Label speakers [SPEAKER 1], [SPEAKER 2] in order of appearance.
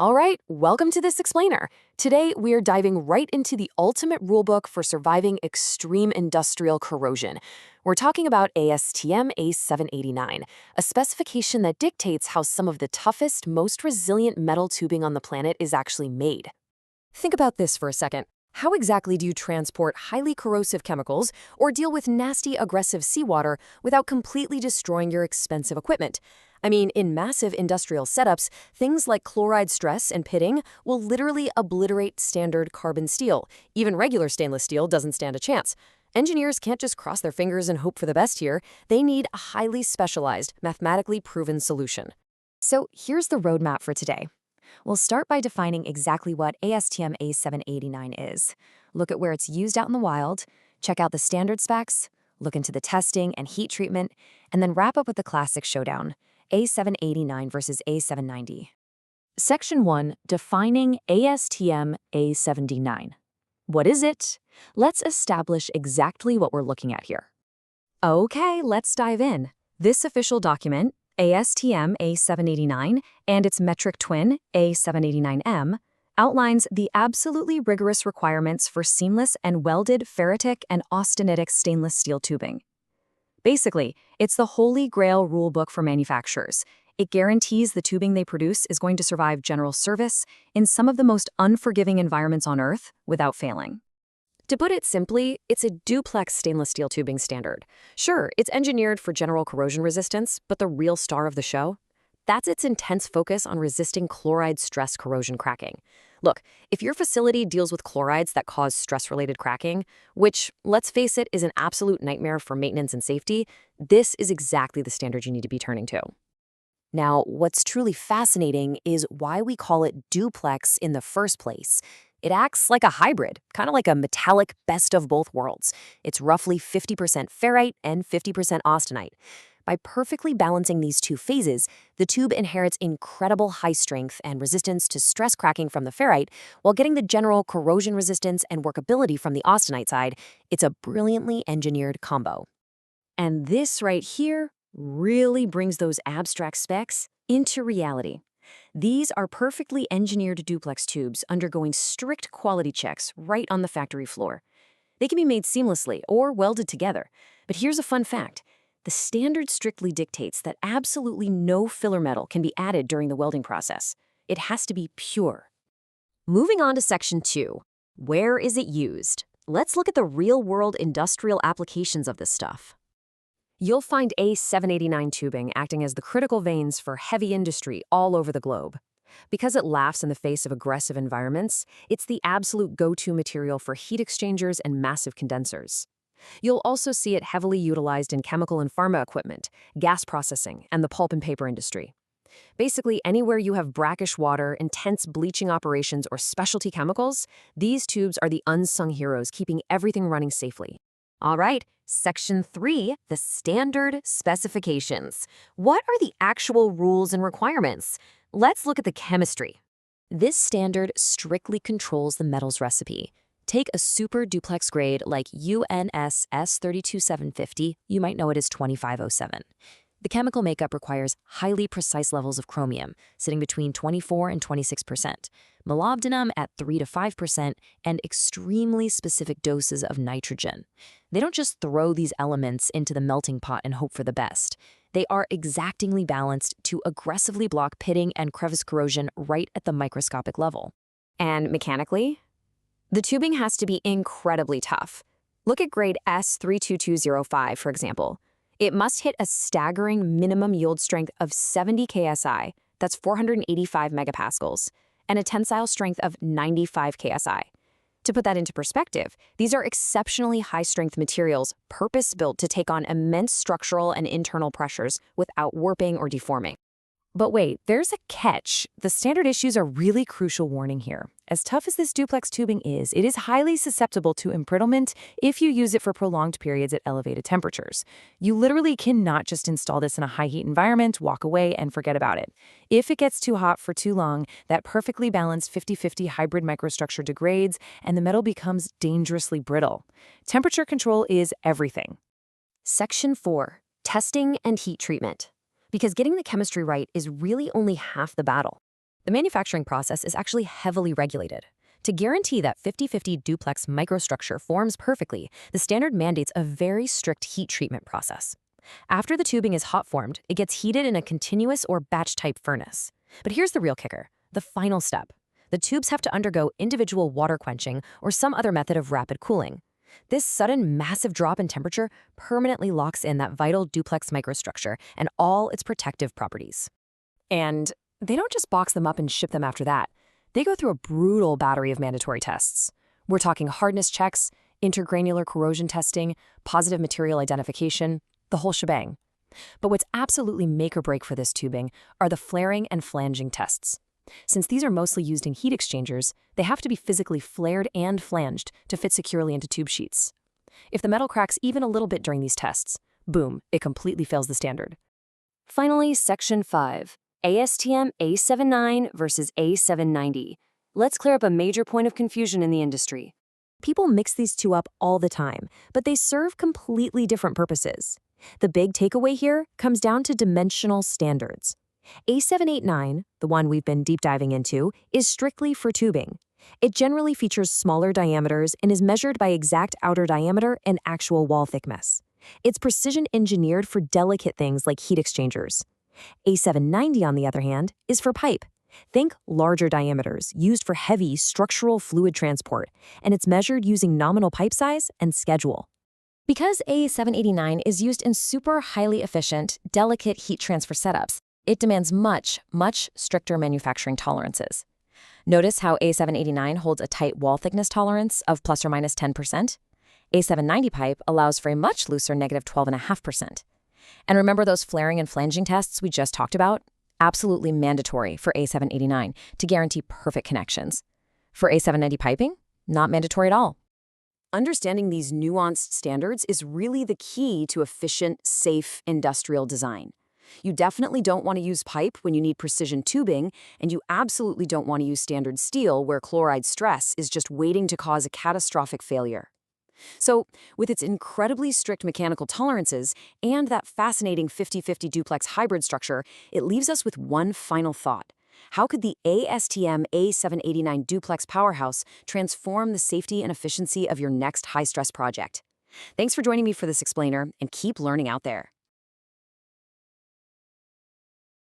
[SPEAKER 1] All right, welcome to this explainer. Today, we are diving right into the ultimate rulebook for surviving extreme industrial corrosion. We're talking about ASTM A789, a specification that dictates how some of the toughest, most resilient metal tubing on the planet is actually made. Think about this for a second. How exactly do you transport highly corrosive chemicals or deal with nasty, aggressive seawater without completely destroying your expensive equipment? I mean, in massive industrial setups, things like chloride stress and pitting will literally obliterate standard carbon steel. Even regular stainless steel doesn't stand a chance. Engineers can't just cross their fingers and hope for the best here. They need a highly specialized, mathematically proven solution. So here's the roadmap for today. We'll start by defining exactly what ASTM A789 is. Look at where it's used out in the wild, check out the standard specs, look into the testing and heat treatment, and then wrap up with the classic showdown, A789 versus A790. Section 1, defining ASTM A789. What is it? Let's establish exactly what we're looking at here. Okay, let's dive in. This official document, ASTM A789, and its metric twin, A789M, outlines the absolutely rigorous requirements for seamless and welded ferritic and austenitic stainless steel tubing. Basically, it's the holy grail rulebook for manufacturers. It guarantees the tubing they produce is going to survive general service in some of the most unforgiving environments on Earth without failing. To put it simply, it's a duplex stainless steel tubing standard. Sure, it's engineered for general corrosion resistance, but the real star of the show? That's its intense focus on resisting chloride stress corrosion cracking. Look, if your facility deals with chlorides that cause stress-related cracking, which, let's face it, is an absolute nightmare for maintenance and safety, this is exactly the standard you need to be turning to. Now, what's truly fascinating is why we call it duplex in the first place. It acts like a hybrid, kind of like a metallic best of both worlds. It's roughly 50% ferrite and 50% austenite. By perfectly balancing these two phases, the tube inherits incredible high strength and resistance to stress cracking from the ferrite, while getting the general corrosion resistance and workability from the austenite side. It's a brilliantly engineered combo. And this right here really brings those abstract specs into reality. These are perfectly engineered duplex tubes undergoing strict quality checks right on the factory floor. They can be made seamlessly or welded together. But here's a fun fact. The standard strictly dictates that absolutely no filler metal can be added during the welding process. It has to be pure. Moving on to Section 2. Where is it used? Let's look at the real-world industrial applications of this stuff. You'll find A789 tubing acting as the critical veins for heavy industry all over the globe. Because it laughs in the face of aggressive environments, it's the absolute go-to material for heat exchangers and massive condensers. You'll also see it heavily utilized in chemical and pharma equipment, gas processing, and the pulp and paper industry. Basically, anywhere you have brackish water, intense bleaching operations, or specialty chemicals, these tubes are the unsung heroes keeping everything running safely. All right, Section 3, the standard specifications. What are the actual rules and requirements? Let's look at the chemistry. This standard strictly controls the metal's recipe. Take a super duplex grade like UNS S31803, you might know it as 2507. The chemical makeup requires highly precise levels of chromium, sitting between 24 and 26%, molybdenum at 3 to 5%, and extremely specific doses of nitrogen. They don't just throw these elements into the melting pot and hope for the best. They are exactingly balanced to aggressively block pitting and crevice corrosion right at the microscopic level. And mechanically, the tubing has to be incredibly tough. Look at grade S32205, for example. It must hit a staggering minimum yield strength of 70 KSI, that's 485 megapascals, and a tensile strength of 95 KSI. To put that into perspective, these are exceptionally high-strength materials purpose-built to take on immense structural and internal pressures without warping or deforming. But wait, there's a catch. The standard issues are really crucial warning here. As tough as this duplex tubing is, it is highly susceptible to embrittlement if you use it for prolonged periods at elevated temperatures. You literally cannot just install this in a high-heat environment, walk away, and forget about it. If it gets too hot for too long, that perfectly balanced 50-50 hybrid microstructure degrades, and the metal becomes dangerously brittle. Temperature control is everything. Section 4. Testing and heat treatment. Because getting the chemistry right is really only half the battle. The manufacturing process is actually heavily regulated. To guarantee that 50/50 duplex microstructure forms perfectly, the standard mandates a very strict heat treatment process. After the tubing is hot formed, it gets heated in a continuous or batch-type furnace. But here's the real kicker, the final step. The tubes have to undergo individual water quenching or some other method of rapid cooling. This sudden massive drop in temperature permanently locks in that vital duplex microstructure and all its protective properties. And they don't just box them up and ship them after that. They go through a brutal battery of mandatory tests. We're talking hardness checks, intergranular corrosion testing, positive material identification, the whole shebang. But what's absolutely make or break for this tubing are the flaring and flanging tests. Since these are mostly used in heat exchangers, they have to be physically flared and flanged to fit securely into tube sheets. If the metal cracks even a little bit during these tests, boom, it completely fails the standard. Finally, Section 5. ASTM A789 versus A790. Let's clear up a major point of confusion in the industry. People mix these two up all the time, but they serve completely different purposes. The big takeaway here comes down to dimensional standards. A789, the one we've been deep diving into, is strictly for tubing. It generally features smaller diameters and is measured by exact outer diameter and actual wall thickness. It's precision engineered for delicate things like heat exchangers. A790, on the other hand, is for pipe. Think larger diameters used for heavy structural fluid transport, and it's measured using nominal pipe size and schedule. Because A789 is used in super highly efficient, delicate heat transfer setups, it demands much stricter manufacturing tolerances. Notice how A789 holds a tight wall thickness tolerance of plus or minus 10%. A790 pipe allows for a much looser negative 12.5%. And remember those flaring and flanging tests we just talked about? Absolutely mandatory for A789 to guarantee perfect connections. For A790 piping, not mandatory at all. Understanding these nuanced standards is really the key to efficient, safe industrial design. You definitely don't want to use pipe when you need precision tubing, and you absolutely don't want to use standard steel where chloride stress is just waiting to cause a catastrophic failure. So, with its incredibly strict mechanical tolerances and that fascinating 50/50 duplex hybrid structure, it leaves us with one final thought. How could the ASTM A789 Duplex powerhouse transform the safety and efficiency of your next high-stress project? Thanks for joining me for this explainer, and keep learning out there.